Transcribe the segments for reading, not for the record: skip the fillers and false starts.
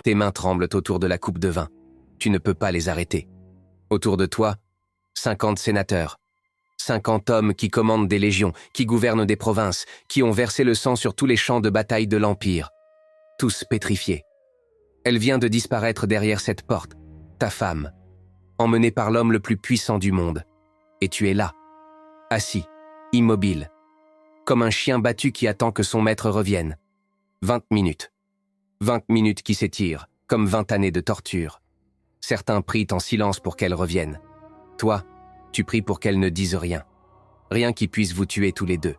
Tes mains tremblent autour de la coupe de vin. Tu ne peux pas les arrêter. Autour de toi, 50 sénateurs. 50 hommes qui commandent des légions, qui gouvernent des provinces, qui ont versé le sang sur tous les champs de bataille de l'Empire. Tous pétrifiés. Elle vient de disparaître derrière cette porte, ta femme, emmenée par l'homme le plus puissant du monde. Et tu es là, assis, immobile, comme un chien battu qui attend que son maître revienne. 20 minutes. 20 minutes qui s'étirent, comme 20 années de torture. Certains prient en silence pour qu'elle revienne. Toi, tu pries pour qu'elle ne dise rien. Rien qui puisse vous tuer tous les deux.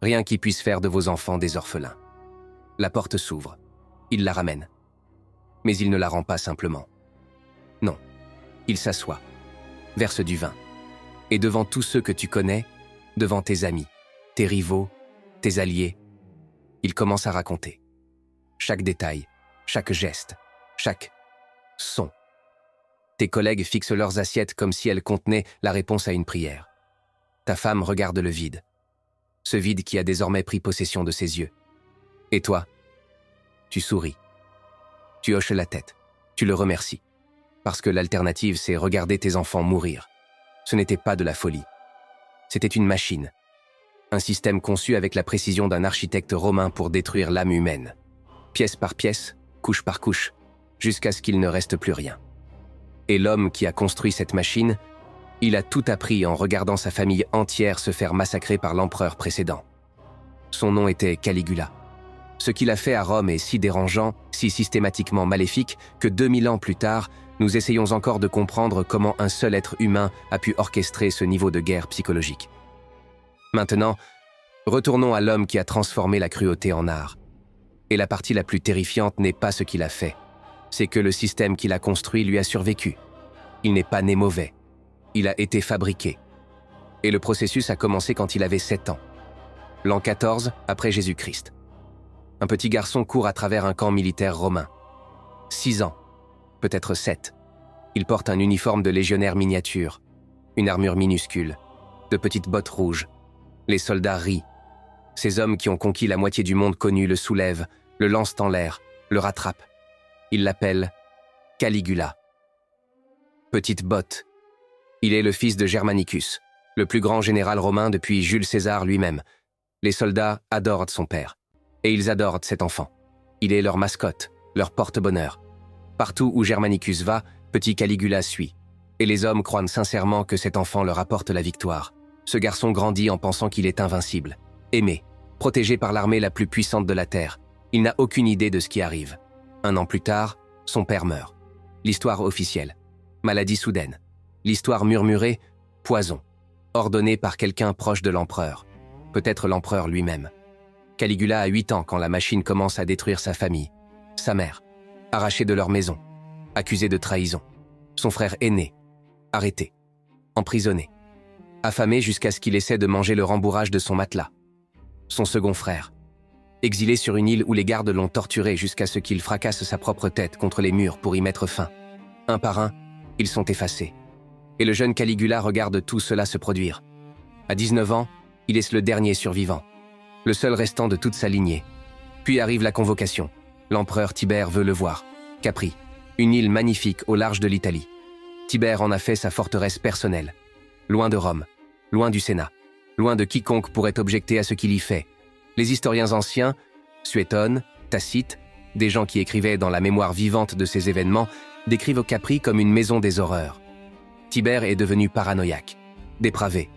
Rien qui puisse faire de vos enfants des orphelins. La porte s'ouvre. Il la ramène. Mais il ne la rend pas simplement. Non. Il s'assoit, verse du vin. Et devant tous ceux que tu connais, devant tes amis, tes rivaux, tes alliés, il commence à raconter. Chaque détail, chaque geste, chaque son. Tes collègues fixent leurs assiettes comme si elles contenaient la réponse à une prière. Ta femme regarde le vide. Ce vide qui a désormais pris possession de ses yeux. Et toi, tu souris. Tu hoches la tête. Tu le remercies. Parce que l'alternative, c'est regarder tes enfants mourir. Ce n'était pas de la folie. C'était une machine. Un système conçu avec la précision d'un architecte romain pour détruire l'âme humaine. Pièce par pièce, couche par couche, jusqu'à ce qu'il ne reste plus rien. Et l'homme qui a construit cette machine, il a tout appris en regardant sa famille entière se faire massacrer par l'empereur précédent. Son nom était Caligula. Ce qu'il a fait à Rome est si dérangeant, si systématiquement maléfique, que 2000 ans plus tard, nous essayons encore de comprendre comment un seul être humain a pu orchestrer ce niveau de guerre psychologique. Maintenant, retournons à l'homme qui a transformé la cruauté en art. Et la partie la plus terrifiante n'est pas ce qu'il a fait, c'est que le système qu'il a construit lui a survécu. Il n'est pas né mauvais. Il a été fabriqué. Et le processus a commencé quand il avait 7 ans. L'an 14 après Jésus-Christ. Un petit garçon court à travers un camp militaire romain. 6 ans, peut-être 7. Il porte un uniforme de légionnaire miniature, une armure minuscule, de petites bottes rouges. Les soldats rient. Ces hommes qui ont conquis la moitié du monde connu le soulèvent, le lancent en l'air, le rattrapent. Ils l'appellent Caligula. Petite botte. Il est le fils de Germanicus, le plus grand général romain depuis Jules César lui-même. Les soldats adorent son père. Et ils adorent cet enfant. Il est leur mascotte, leur porte-bonheur. Partout où Germanicus va, petit Caligula suit. Et les hommes croient sincèrement que cet enfant leur apporte la victoire. Ce garçon grandit en pensant qu'il est invincible. Aimé, protégé par l'armée la plus puissante de la Terre. Il n'a aucune idée de ce qui arrive. 1 an plus tard, son père meurt. L'histoire officielle. Maladie soudaine. L'histoire murmurée, poison. Ordonné par quelqu'un proche de l'empereur. Peut-être l'empereur lui-même. Caligula a 8 ans quand la machine commence à détruire sa famille. Sa mère, arrachée de leur maison. Accusée de trahison. Son frère aîné, arrêté. Emprisonné. Affamé jusqu'à ce qu'il essaie de manger le rembourrage de son matelas. Son second frère, exilé sur une île où les gardes l'ont torturé jusqu'à ce qu'il fracasse sa propre tête contre les murs pour y mettre fin. Un par un, ils sont effacés. Et le jeune Caligula regarde tout cela se produire. À 19 ans, il est le dernier survivant, le seul restant de toute sa lignée. Puis arrive la convocation. L'empereur Tibère veut le voir. Capri, une île magnifique au large de l'Italie. Tibère en a fait sa forteresse personnelle. Loin de Rome, loin du Sénat, loin de quiconque pourrait objecter à ce qu'il y fait. Les historiens anciens, Suétone, Tacite, des gens qui écrivaient dans la mémoire vivante de ces événements, décrivent Capri comme une maison des horreurs. Tibère est devenu paranoïaque, dépravé.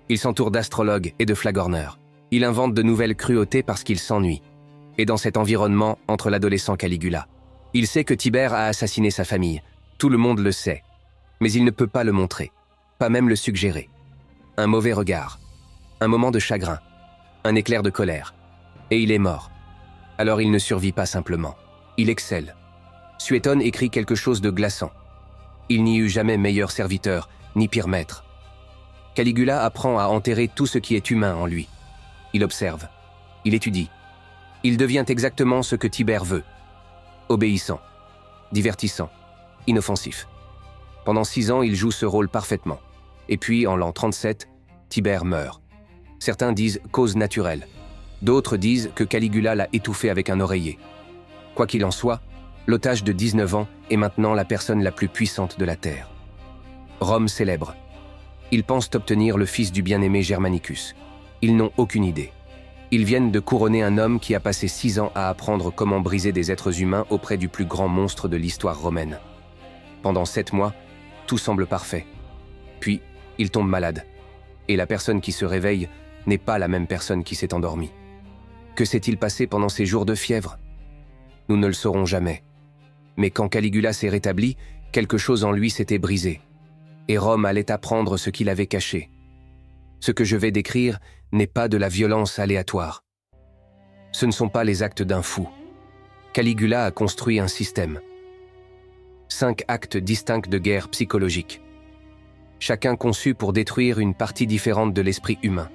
Il s'entoure d'astrologues et de flagorneurs. Il invente de nouvelles cruautés parce qu'il s'ennuie. Et dans cet environnement entre l'adolescent Caligula. Il sait que Tibère a assassiné sa famille. Tout le monde le sait. Mais il ne peut pas le montrer. Pas même le suggérer. Un mauvais regard. Un moment de chagrin. Un éclair de colère. Et il est mort. Alors il ne survit pas simplement. Il excelle. Suétone écrit quelque chose de glaçant. Il n'y eut jamais meilleur serviteur, ni pire maître. Caligula apprend à enterrer tout ce qui est humain en lui. Il observe. Il étudie. Il devient exactement ce que Tibère veut. Obéissant. Divertissant. Inoffensif. Pendant 6 ans, il joue ce rôle parfaitement. Et puis, en l'an 37, Tibère meurt. Certains disent cause naturelle. D'autres disent que Caligula l'a étouffé avec un oreiller. Quoi qu'il en soit, L'otage de 19 ans est maintenant la personne la plus puissante de la Terre. Rome célèbre. Ils pensent obtenir le fils du bien-aimé Germanicus. Ils n'ont aucune idée. Ils viennent de couronner un homme qui a passé 6 ans à apprendre comment briser des êtres humains auprès du plus grand monstre de l'histoire romaine. Pendant 7 mois, tout semble parfait. Puis, il tombe malade. Et la personne qui se réveille n'est pas la même personne qui s'est endormie. Que s'est-il passé pendant ces jours de fièvre? Nous ne le saurons jamais. Mais quand Caligula s'est rétabli, quelque chose en lui s'était brisé. Et Rome allait apprendre ce qu'il avait caché. Ce que je vais décrire n'est pas de la violence aléatoire. Ce ne sont pas les actes d'un fou. Caligula a construit un système. 5 actes distincts de guerre psychologique. Chacun conçu pour détruire une partie différente de l'esprit humain.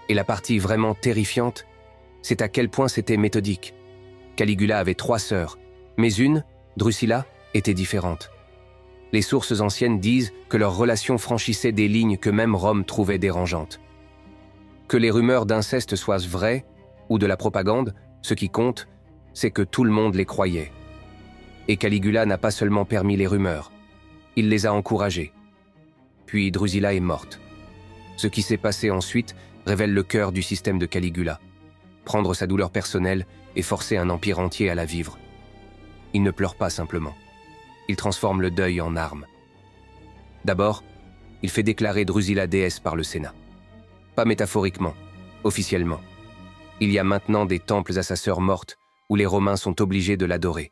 Et la partie vraiment terrifiante, c'est à quel point c'était méthodique. Caligula avait 3 sœurs, mais une, Drusilla, était différente. Les sources anciennes disent que leur relation franchissait des lignes que même Rome trouvait dérangeantes. Que les rumeurs d'inceste soient vraies, ou de la propagande, ce qui compte, c'est que tout le monde les croyait. Et Caligula n'a pas seulement permis les rumeurs, il les a encouragées. Puis Drusilla est morte. Ce qui s'est passé ensuite révèle le cœur du système de Caligula. Prendre sa douleur personnelle et forcer un empire entier à la vivre. Il ne pleure pas simplement. Il transforme le deuil en arme. D'abord, il fait déclarer Drusilla déesse par le Sénat. Pas métaphoriquement, officiellement. Il y a maintenant des temples à sa sœur morte où les Romains sont obligés de l'adorer.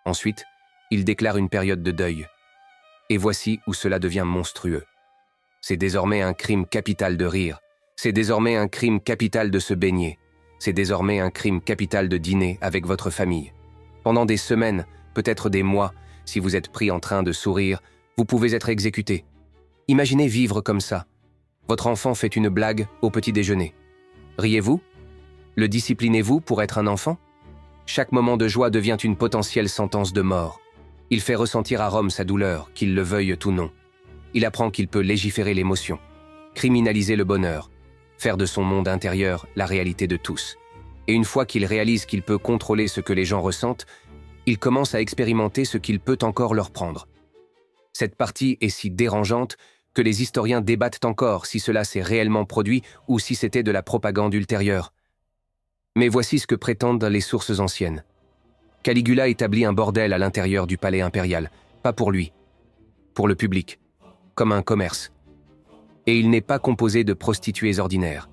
Ensuite, il déclare une période de deuil. Et voici où cela devient monstrueux. C'est désormais un crime capital de rire. C'est désormais un crime capital de se baigner. C'est désormais un crime capital de dîner avec votre famille. Pendant des semaines, peut-être des mois, si vous êtes pris en train de sourire, vous pouvez être exécuté. Imaginez vivre comme ça. Votre enfant fait une blague au petit déjeuner. Riez-vous? Le disciplinez-vous pour être un enfant? Chaque moment de joie devient une potentielle sentence de mort. Il fait ressentir à Rome sa douleur, qu'il le veuille ou non. Il apprend qu'il peut légiférer l'émotion, criminaliser le bonheur, faire de son monde intérieur la réalité de tous. Et une fois qu'il réalise qu'il peut contrôler ce que les gens ressentent, il commence à expérimenter ce qu'il peut encore leur prendre. Cette partie est si dérangeante que les historiens débattent encore si cela s'est réellement produit ou si c'était de la propagande ultérieure. Mais voici ce que prétendent les sources anciennes. Caligula établit un bordel à l'intérieur du palais impérial, pas pour lui, pour le public, comme un commerce. Et il n'est pas composé de prostituées ordinaires.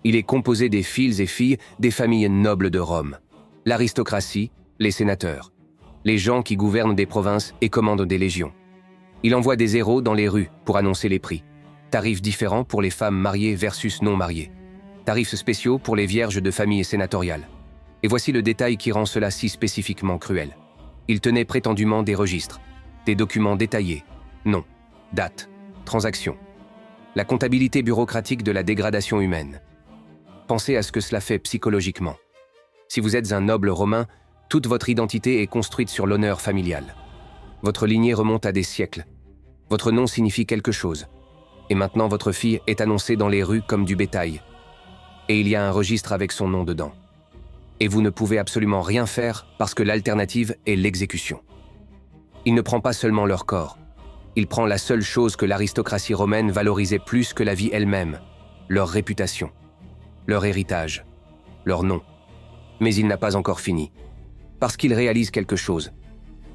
Il est composé des fils et filles des familles nobles de Rome, l'aristocratie, les sénateurs, les gens qui gouvernent des provinces et commandent des légions. Il envoie des héros dans les rues pour annoncer les prix. Tarifs différents pour les femmes mariées versus non mariées. Tarifs spéciaux pour les vierges de familles sénatoriales. Et voici le détail qui rend cela si spécifiquement cruel. Il tenait prétendument des registres, des documents détaillés, noms, dates, transactions. La comptabilité bureaucratique de la dégradation humaine. Pensez à ce que cela fait psychologiquement. Si vous êtes un noble romain, toute votre identité est construite sur l'honneur familial. Votre lignée remonte à des siècles. Votre nom signifie quelque chose. Et maintenant votre fille est annoncée dans les rues comme du bétail. Et il y a un registre avec son nom dedans. Et vous ne pouvez absolument rien faire parce que l'alternative est l'exécution. Il ne prend pas seulement leur corps. Il prend la seule chose que l'aristocratie romaine valorisait plus que la vie elle-même, leur réputation, leur héritage, leur nom. Mais il n'a pas encore fini. Parce qu'il réalise quelque chose.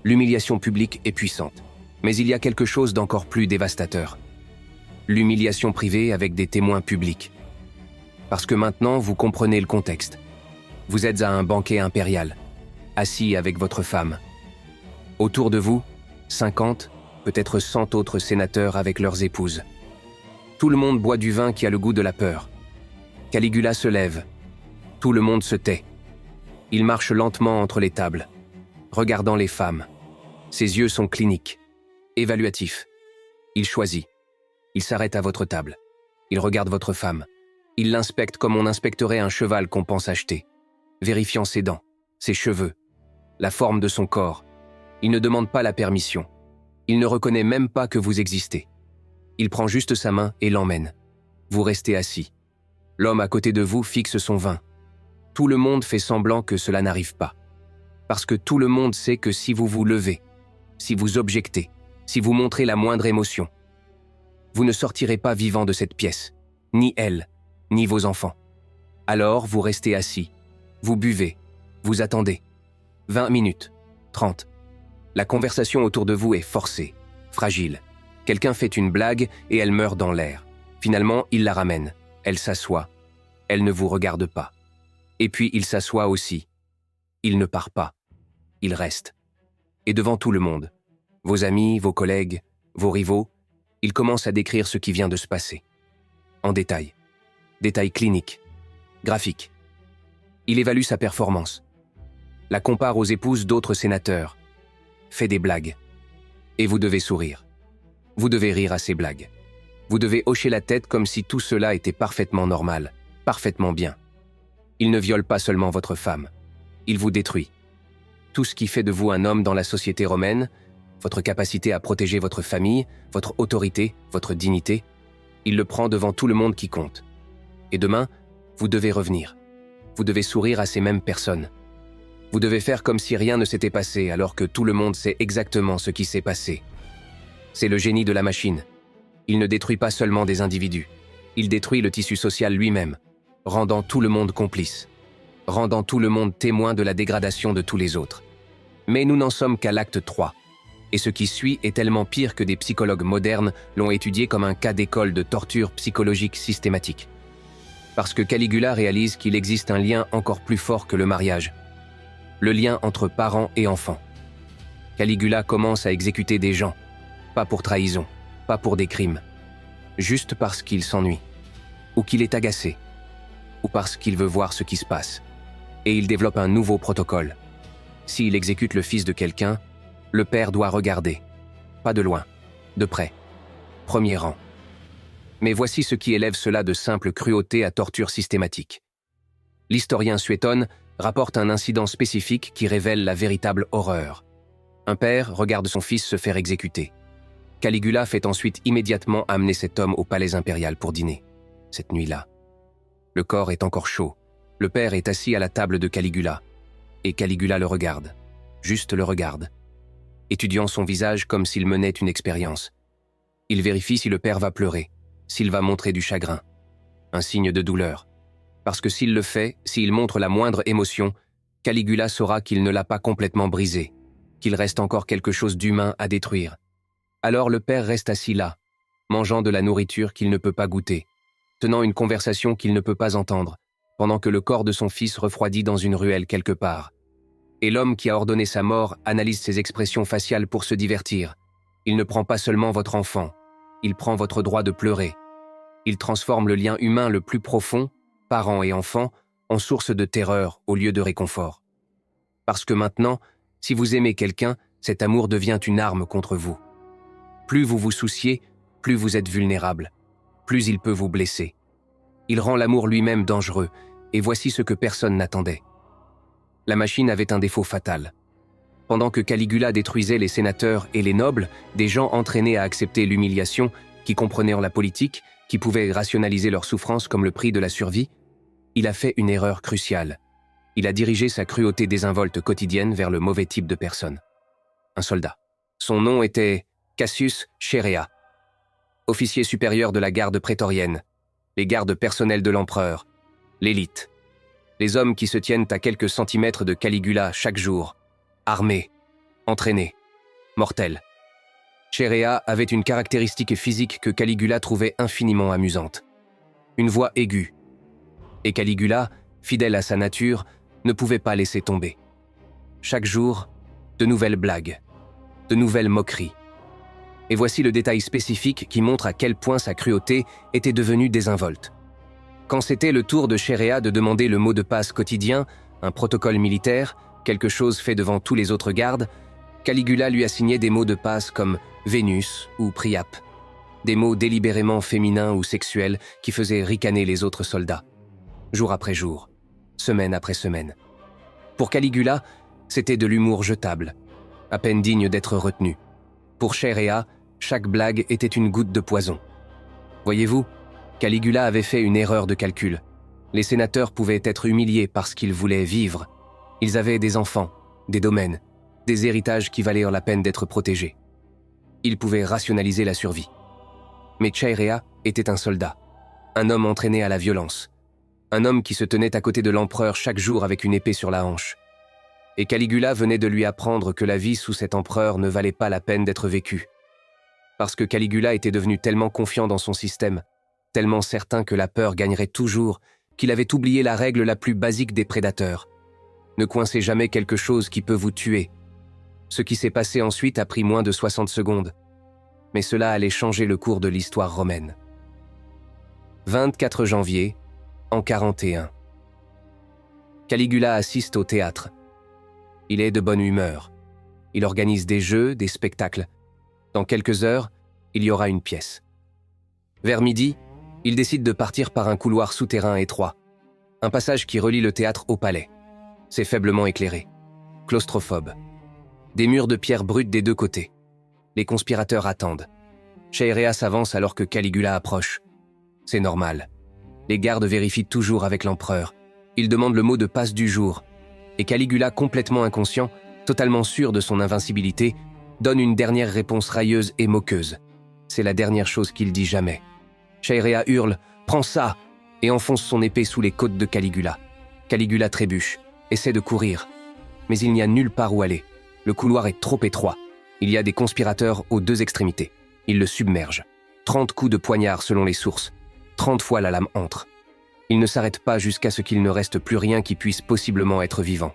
L'humiliation publique est puissante, mais il y a quelque chose d'encore plus dévastateur. L'humiliation privée avec des témoins publics. Parce que maintenant, vous comprenez le contexte. Vous êtes à un banquet impérial, assis avec votre femme. Autour de vous, 50, peut-être 100 autres sénateurs avec leurs épouses. Tout le monde boit du vin qui a le goût de la peur. Caligula se lève. Tout le monde se tait. Il marche lentement entre les tables, regardant les femmes. Ses yeux sont cliniques, évaluatifs. Il choisit. Il s'arrête à votre table. Il regarde votre femme. Il l'inspecte comme on inspecterait un cheval qu'on pense acheter, vérifiant ses dents, ses cheveux, la forme de son corps. Il ne demande pas la permission. Il ne reconnaît même pas que vous existez. Il prend juste sa main et l'emmène. Vous restez assis. L'homme à côté de vous fixe son vin. Tout le monde fait semblant que cela n'arrive pas. Parce que tout le monde sait que si vous vous levez, si vous objectez, si vous montrez la moindre émotion, vous ne sortirez pas vivant de cette pièce, ni elle, ni vos enfants. Alors vous restez assis, vous buvez, vous attendez. 20 minutes, 30. La conversation autour de vous est forcée, fragile. Quelqu'un fait une blague et elle meurt dans l'air. Finalement, il la ramène. Elle s'assoit. Elle ne vous regarde pas. Et puis il s'assoit aussi. Il ne part pas. Il reste. Et devant tout le monde, vos amis, vos collègues, vos rivaux, il commence à décrire ce qui vient de se passer. En détail. Détails cliniques, graphiques. Il évalue sa performance. La compare aux épouses d'autres sénateurs. Fait des blagues. Et vous devez sourire. Vous devez rire à ces blagues. Vous devez hocher la tête comme si tout cela était parfaitement normal, parfaitement bien. Il ne viole pas seulement votre femme. Il vous détruit. Tout ce qui fait de vous un homme dans la société romaine, votre capacité à protéger votre famille, votre autorité, votre dignité, il le prend devant tout le monde qui compte. Et demain, vous devez revenir. Vous devez sourire à ces mêmes personnes. Vous devez faire comme si rien ne s'était passé alors que tout le monde sait exactement ce qui s'est passé. C'est le génie de la machine. Il ne détruit pas seulement des individus. Il détruit le tissu social lui-même, rendant tout le monde complice, rendant tout le monde témoin de la dégradation de tous les autres. Mais nous n'en sommes qu'à l'acte 3. Et ce qui suit est tellement pire que des psychologues modernes l'ont étudié comme un cas d'école de torture psychologique systématique. Parce que Caligula réalise qu'il existe un lien encore plus fort que le mariage. Le lien entre parents et enfants. Caligula commence à exécuter des gens, pas pour trahison, pas pour des crimes, juste parce qu'il s'ennuie, ou qu'il est agacé, ou parce qu'il veut voir ce qui se passe. Et il développe un nouveau protocole. S'il exécute le fils de quelqu'un, le père doit regarder, pas de loin, de près, premier rang. Mais voici ce qui élève cela de simple cruauté à torture systématique. L'historien Suétone rapporte un incident spécifique qui révèle la véritable horreur. Un père regarde son fils se faire exécuter. Caligula fait ensuite immédiatement amener cet homme au palais impérial pour dîner. Cette nuit-là, le corps est encore chaud. Le père est assis à la table de Caligula. Et Caligula le regarde, juste le regarde, étudiant son visage comme s'il menait une expérience. Il vérifie si le père va pleurer, s'il va montrer du chagrin, un signe de douleur. Parce que s'il le fait, s'il montre la moindre émotion, Caligula saura qu'il ne l'a pas complètement brisé, qu'il reste encore quelque chose d'humain à détruire. Alors le père reste assis là, mangeant de la nourriture qu'il ne peut pas goûter, tenant une conversation qu'il ne peut pas entendre, pendant que le corps de son fils refroidit dans une ruelle quelque part. Et l'homme qui a ordonné sa mort analyse ses expressions faciales pour se divertir. Il ne prend pas seulement votre enfant, il prend votre droit de pleurer. Il transforme le lien humain le plus profond, parents et enfants, en source de terreur au lieu de réconfort. Parce que maintenant, si vous aimez quelqu'un, cet amour devient une arme contre vous. Plus vous vous souciez, plus vous êtes vulnérable, plus il peut vous blesser. Il rend l'amour lui-même dangereux, et voici ce que personne n'attendait. La machine avait un défaut fatal. Pendant que Caligula détruisait les sénateurs et les nobles, des gens entraînés à accepter l'humiliation, qui comprenaient la politique, qui pouvaient rationaliser leur souffrance comme le prix de la survie, il a fait une erreur cruciale. Il a dirigé sa cruauté désinvolte quotidienne vers le mauvais type de personne. Un soldat. Son nom était Cassius Chaerea, officier supérieur de la garde prétorienne, les gardes personnels de l'empereur, l'élite. Les hommes qui se tiennent à quelques centimètres de Caligula chaque jour, armés, entraînés, mortels. Chaerea avait une caractéristique physique que Caligula trouvait infiniment amusante. Une voix aiguë. Et Caligula, fidèle à sa nature, ne pouvait pas laisser tomber. Chaque jour, de nouvelles blagues, de nouvelles moqueries. Et voici le détail spécifique qui montre à quel point sa cruauté était devenue désinvolte. Quand c'était le tour de Chaerea de demander le mot de passe quotidien, un protocole militaire, quelque chose fait devant tous les autres gardes, Caligula lui assignait des mots de passe comme Vénus ou Priape, des mots délibérément féminins ou sexuels qui faisaient ricaner les autres soldats, jour après jour, semaine après semaine. Pour Caligula, c'était de l'humour jetable, à peine digne d'être retenu. Pour Chaerea, chaque blague était une goutte de poison. Voyez-vous, Caligula avait fait une erreur de calcul. Les sénateurs pouvaient être humiliés parce qu'ils voulaient vivre. Ils avaient des enfants, des domaines, des héritages qui valaient la peine d'être protégés. Il pouvait rationaliser la survie. Mais Chaerea était un soldat, un homme entraîné à la violence, un homme qui se tenait à côté de l'empereur chaque jour avec une épée sur la hanche. Et Caligula venait de lui apprendre que la vie sous cet empereur ne valait pas la peine d'être vécue. Parce que Caligula était devenu tellement confiant dans son système, tellement certain que la peur gagnerait toujours, qu'il avait oublié la règle la plus basique des prédateurs. Ne coincez jamais quelque chose qui peut vous tuer. Ce qui s'est passé ensuite a pris moins de 60 secondes. Mais cela allait changer le cours de l'histoire romaine. 24 janvier, en 41. Caligula assiste au théâtre. Il est de bonne humeur. Il organise des jeux, des spectacles. Dans quelques heures, il y aura une pièce. Vers midi, il décide de partir par un couloir souterrain étroit. Un passage qui relie le théâtre au palais. C'est faiblement éclairé. Claustrophobe. Des murs de pierre brute des deux côtés. Les conspirateurs attendent. Chaerea s'avance alors que Caligula approche. C'est normal. Les gardes vérifient toujours avec l'empereur. Ils demandent le mot de passe du jour. Et Caligula, complètement inconscient, totalement sûr de son invincibilité, donne une dernière réponse railleuse et moqueuse. C'est la dernière chose qu'il dit jamais. Chaerea hurle « Prends ça !» et enfonce son épée sous les côtes de Caligula. Caligula trébuche, essaie de courir. Mais il n'y a nulle part où aller. Le couloir est trop étroit. Il y a des conspirateurs aux deux extrémités. Ils le submergent. 30 coups de poignard selon les sources. 30 fois la lame entre. Il ne s'arrête pas jusqu'à ce qu'il ne reste plus rien qui puisse possiblement être vivant.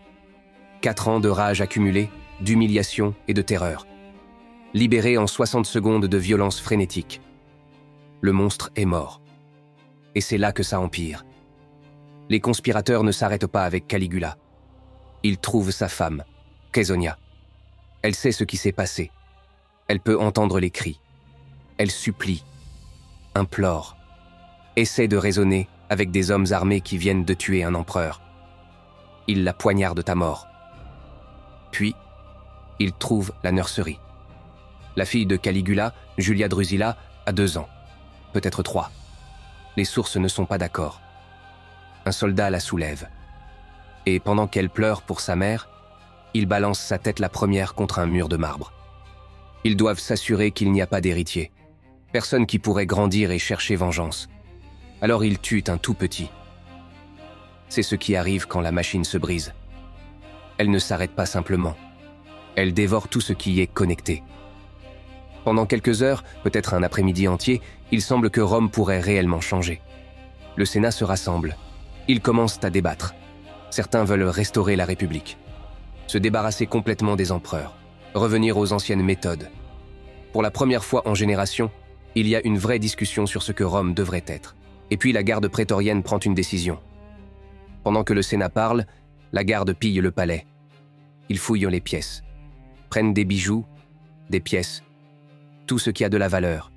4 ans de rage accumulée, d'humiliation et de terreur. Libéré en 60 secondes de violence frénétique. Le monstre est mort. Et c'est là que ça empire. Les conspirateurs ne s'arrêtent pas avec Caligula. Ils trouvent sa femme, Caesonia. Elle sait ce qui s'est passé. Elle peut entendre les cris. Elle supplie, implore, essaie de raisonner avec des hommes armés qui viennent de tuer un empereur. Ils la poignardent à mort. Puis, ils trouvent la nurserie. La fille de Caligula, Julia Drusilla, a 2 ans, peut-être 3. Les sources ne sont pas d'accord. Un soldat la soulève. Et pendant qu'elle pleure pour sa mère, il balance sa tête la première contre un mur de marbre. Ils doivent s'assurer qu'il n'y a pas d'héritier. Personne qui pourrait grandir et chercher vengeance. Alors ils tuent un tout petit. C'est ce qui arrive quand la machine se brise. Elle ne s'arrête pas simplement. Elle dévore tout ce qui y est connecté. Pendant quelques heures, peut-être un après-midi entier, il semble que Rome pourrait réellement changer. Le Sénat se rassemble. Ils commencent à débattre. Certains veulent restaurer la République. Se débarrasser complètement des empereurs. Revenir aux anciennes méthodes. Pour la première fois en génération, il y a une vraie discussion sur ce que Rome devrait être. Et puis la garde prétorienne prend une décision. Pendant que le Sénat parle, la garde pille le palais. Ils fouillent les pièces, prennent des bijoux, des pièces, tout ce qui a de la valeur.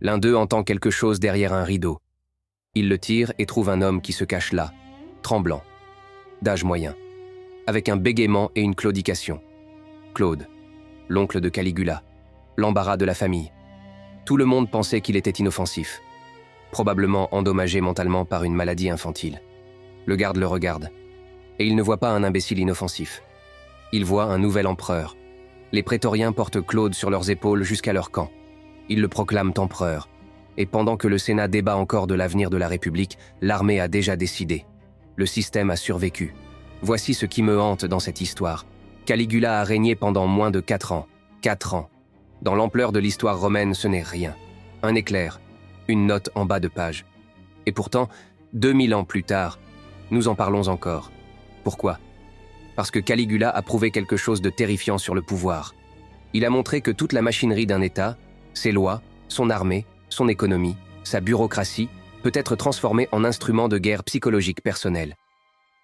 L'un d'eux entend quelque chose derrière un rideau. Il le tire et trouve un homme qui se cache là, tremblant, d'âge moyen, avec un bégaiement et une claudication. Claude, l'oncle de Caligula, l'embarras de la famille. Tout le monde pensait qu'il était inoffensif, probablement endommagé mentalement par une maladie infantile. Le garde le regarde, et il ne voit pas un imbécile inoffensif. Il voit un nouvel empereur. Les prétoriens portent Claude sur leurs épaules jusqu'à leur camp. Ils le proclament empereur. Et pendant que le Sénat débat encore de l'avenir de la République, l'armée a déjà décidé. Le système a survécu. Voici ce qui me hante dans cette histoire. Caligula a régné pendant moins de 4 ans. 4 ans. Dans l'ampleur de l'histoire romaine, ce n'est rien. Un éclair, une note en bas de page. Et pourtant, 2000 ans plus tard, nous en parlons encore. Pourquoi ? Parce que Caligula a prouvé quelque chose de terrifiant sur le pouvoir. Il a montré que toute la machinerie d'un État, ses lois, son armée, son économie, sa bureaucratie, peut être transformée en instrument de guerre psychologique personnel.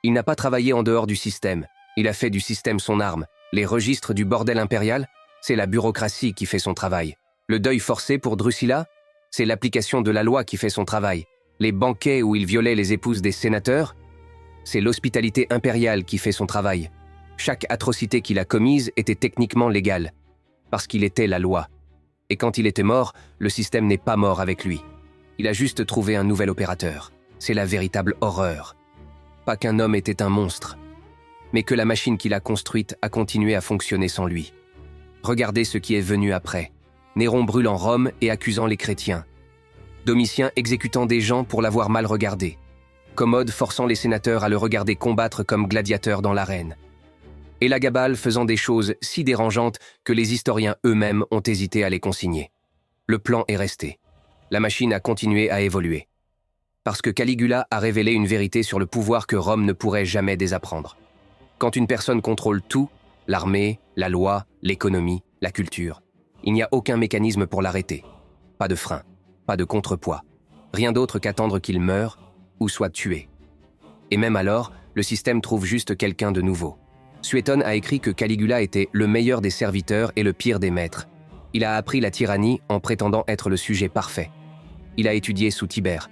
Il n'a pas travaillé en dehors du système. Il a fait du système son arme. Les registres du bordel impérial, c'est la bureaucratie qui fait son travail. Le deuil forcé pour Drusilla, c'est l'application de la loi qui fait son travail. Les banquets où il violait les épouses des sénateurs, c'est l'hospitalité impériale qui fait son travail. Chaque atrocité qu'il a commise était techniquement légale, parce qu'il était la loi. Et quand il était mort, le système n'est pas mort avec lui. Il a juste trouvé un nouvel opérateur. C'est la véritable horreur. Pas qu'un homme était un monstre. mais que la machine qu'il a construite a continué à fonctionner sans lui. Regardez ce qui est venu après. Néron brûlant Rome et accusant les chrétiens. Domitien exécutant des gens pour l'avoir mal regardé. Commode forçant les sénateurs à le regarder combattre comme gladiateur dans l'arène. Élagabal faisant des choses si dérangeantes que les historiens eux-mêmes ont hésité à les consigner. Le plan est resté. La machine a continué à évoluer. Parce que Caligula a révélé une vérité sur le pouvoir que Rome ne pourrait jamais désapprendre. Quand une personne contrôle tout, l'armée, la loi, l'économie, la culture, il n'y a aucun mécanisme pour l'arrêter. Pas de frein, pas de contrepoids, rien d'autre qu'attendre qu'il meure ou soit tué. Et même alors, le système trouve juste quelqu'un de nouveau. Suétone a écrit que Caligula était le meilleur des serviteurs et le pire des maîtres. Il a appris la tyrannie en prétendant être le sujet parfait. Il a étudié sous Tibère.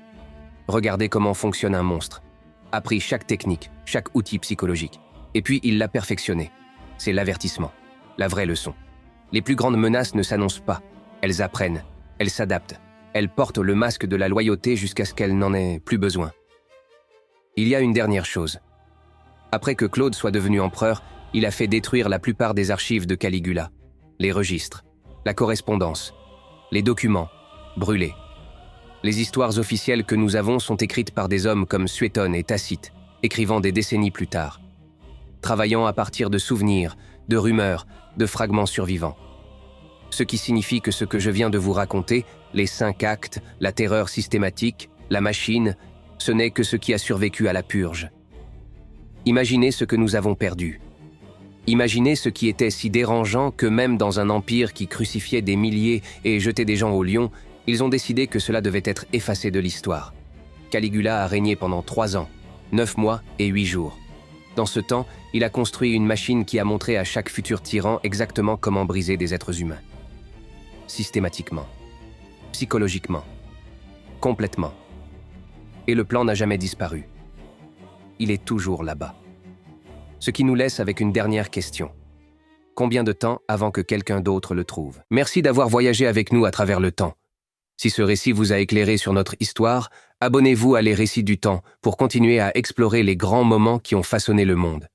Regardez comment fonctionne un monstre. Appris chaque technique, chaque outil psychologique. Et puis il l'a perfectionné. C'est l'avertissement, la vraie leçon. Les plus grandes menaces ne s'annoncent pas. Elles apprennent, elles s'adaptent. Elles portent le masque de la loyauté jusqu'à ce qu'elles n'en aient plus besoin. Il y a une dernière chose. Après que Claude soit devenu empereur, il a fait détruire la plupart des archives de Caligula. Les registres, la correspondance, les documents, brûlés. Les histoires officielles que nous avons sont écrites par des hommes comme Suétone et Tacite, écrivant des décennies plus tard. Travaillant à partir de souvenirs, de rumeurs, de fragments survivants. Ce qui signifie que ce que je viens de vous raconter, les 5 actes, la terreur systématique, la machine, ce n'est que ce qui a survécu à la purge. Imaginez ce que nous avons perdu. Imaginez ce qui était si dérangeant que même dans un empire qui crucifiait des milliers et jetait des gens au lion, ils ont décidé que cela devait être effacé de l'histoire. Caligula a régné pendant 3 ans, 9 mois et 8 jours. Dans ce temps, il a construit une machine qui a montré à chaque futur tyran exactement comment briser des êtres humains. Systématiquement, psychologiquement, complètement. Et le plan n'a jamais disparu. Il est toujours là-bas. Ce qui nous laisse avec une dernière question. Combien de temps avant que quelqu'un d'autre le trouve? Merci d'avoir voyagé avec nous à travers le temps. Si ce récit vous a éclairé sur notre histoire, abonnez-vous à Les Récits du Temps pour continuer à explorer les grands moments qui ont façonné le monde.